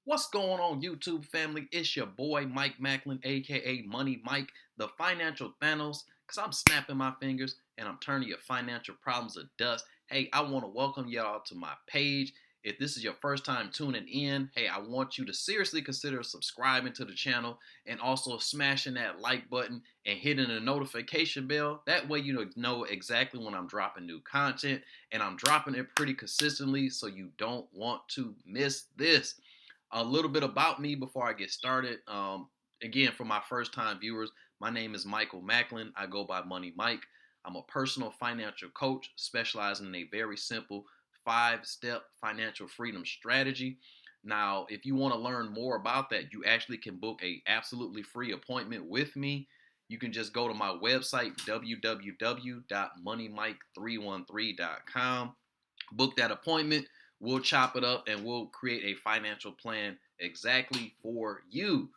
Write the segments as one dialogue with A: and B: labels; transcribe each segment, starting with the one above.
A: What's going on, YouTube family? It's your boy Mike Macklin, aka Money Mike, the financial Thanos, because I'm snapping my fingers and I'm turning your financial problems to dust. Hey, I want to welcome y'all to my page. If this is your first time tuning in, hey, I want you to seriously consider subscribing to the channel and also smashing that like button and hitting the notification bell. That way you know exactly when I'm dropping new content, and I'm dropping it pretty consistently, so you don't want to miss this. A little bit about me before I get started. Again, for my first time viewers, my name is Michael Macklin. I go by Money Mike. I'm a personal financial coach specializing in a very simple 5-step financial freedom strategy. Now, if you want to learn more about that, you actually can book a absolutely free appointment with me. You can just go to my website, www.moneymike313.com. Book that appointment. We'll chop it up and we'll create a financial plan exactly for you.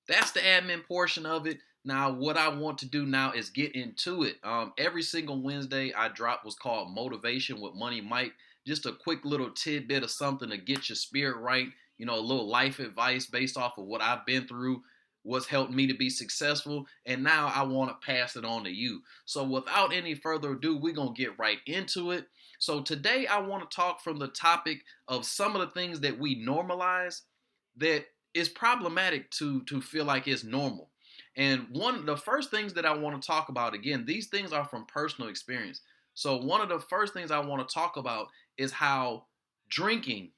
A: That's the admin portion of it. Now, what I want to do now is get into it. Every single Wednesday, I drop what's called Motivation with Money Mike. Just a quick little tidbit of something to get your spirit right. You know, a little life advice based off of what I've been through, what's helped me to be successful, and now I want to pass it on to you. So without any further ado, we're going to get right into it. So today I want to talk from the topic of some of the things that we normalize that is problematic to feel like it's normal. And one of the first things that I want to talk about, again, these things are from personal experience. So one of the first things I want to talk about is how drinking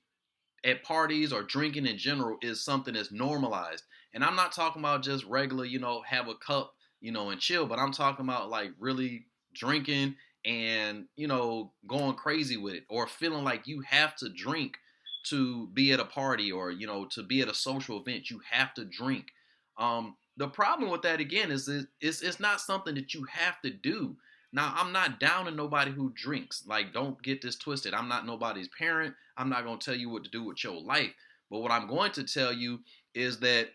A: at parties or drinking in general is something that's normalized. And I'm not talking about just regular, have a cup, and chill, but I'm talking about like really drinking and, going crazy with it, or feeling like you have to drink to be at a party, or, to be at a social event. You have to drink. The problem with that, again, is it's not something that you have to do. Now, I'm not down to nobody who drinks. Like, don't get this twisted. I'm not nobody's parent. I'm not going to tell you what to do with your life. But what I'm going to tell you is that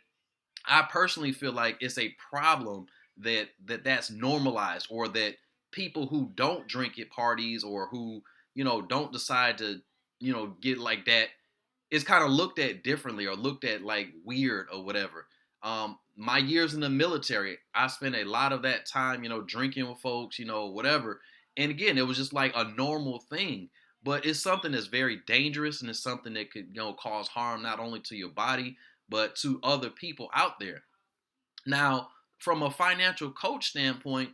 A: I personally feel like it's a problem that's normalized, or that people who don't drink at parties, or who, don't decide to, get like that, is kind of looked at differently, or looked at like weird or whatever. My years in the military, I spent a lot of that time, drinking with folks, whatever. And again, it was just like a normal thing. But it's something that's very dangerous, and it's something that could, cause harm not only to your body, but to other people out there. Now, from a financial coach standpoint,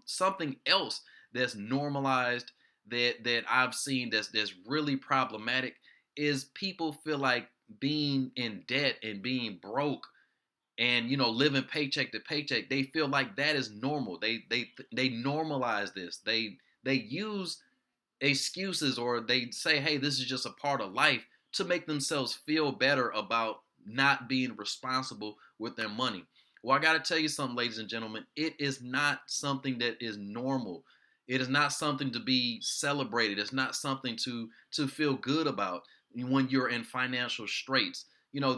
A: something else that's normalized, that I've seen that's really problematic, is people feel like being in debt and being broke, and living paycheck to paycheck. They feel like that is normal. They normalize this. They use excuses, or they say, hey, this is just a part of life, to make themselves feel better about not being responsible with their money. Well, I got to tell you something, ladies and gentlemen. It is not something that is normal. It is not something to be celebrated. It's not something to feel good about when you're in financial straits.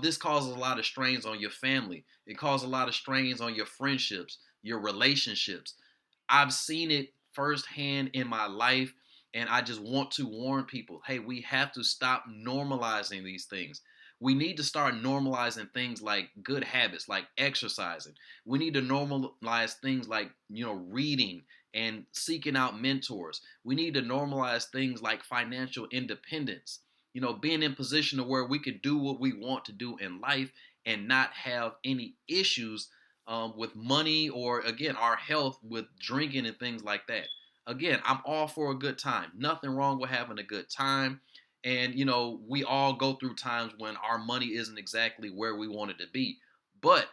A: This causes a lot of strains on your family. It causes a lot of strains on your friendships, your relationships. I've seen it firsthand in my life, and I just want to warn people, hey, we have to stop normalizing these things. We need to start normalizing things like good habits, like exercising. We need to normalize things like, reading and seeking out mentors. We need to normalize things like financial independence. Being in position to where we can do what we want to do in life and not have any issues with money, or, again, our health, with drinking and things like that. Again, I'm all for a good time. Nothing wrong with having a good time. And, we all go through times when our money isn't exactly where we want it to be. But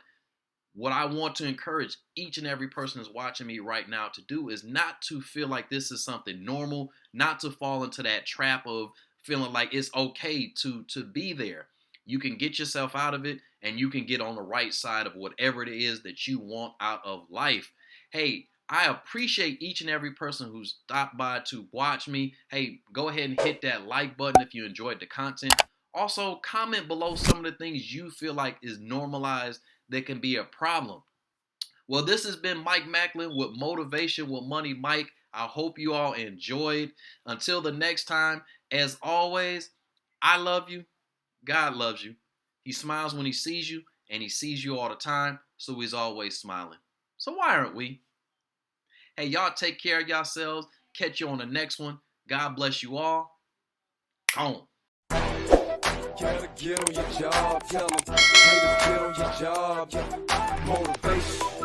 A: what I want to encourage each and every person who's watching me right now to do is not to feel like this is something normal, not to fall into that trap of feeling like it's okay to be there. You can get yourself out of it, and you can get on the right side of whatever it is that you want out of life. Hey, I appreciate each and every person who's stopped by to watch me. Hey, go ahead and hit that like button if you enjoyed the content. Also, comment below some of the things you feel like is normalized that can be a problem. Well, this has been Mike Macklin with Motivation with Money Mike. I hope you all enjoyed. Until the next time, as always, I love you. God loves you. He smiles when he sees you, and he sees you all the time, so he's always smiling. So why aren't we? Hey, y'all take care of yourselves. Catch you on the next one. God bless you all. Gone.
B: Gotta get on your job, tell them haters get on your job. Motivation.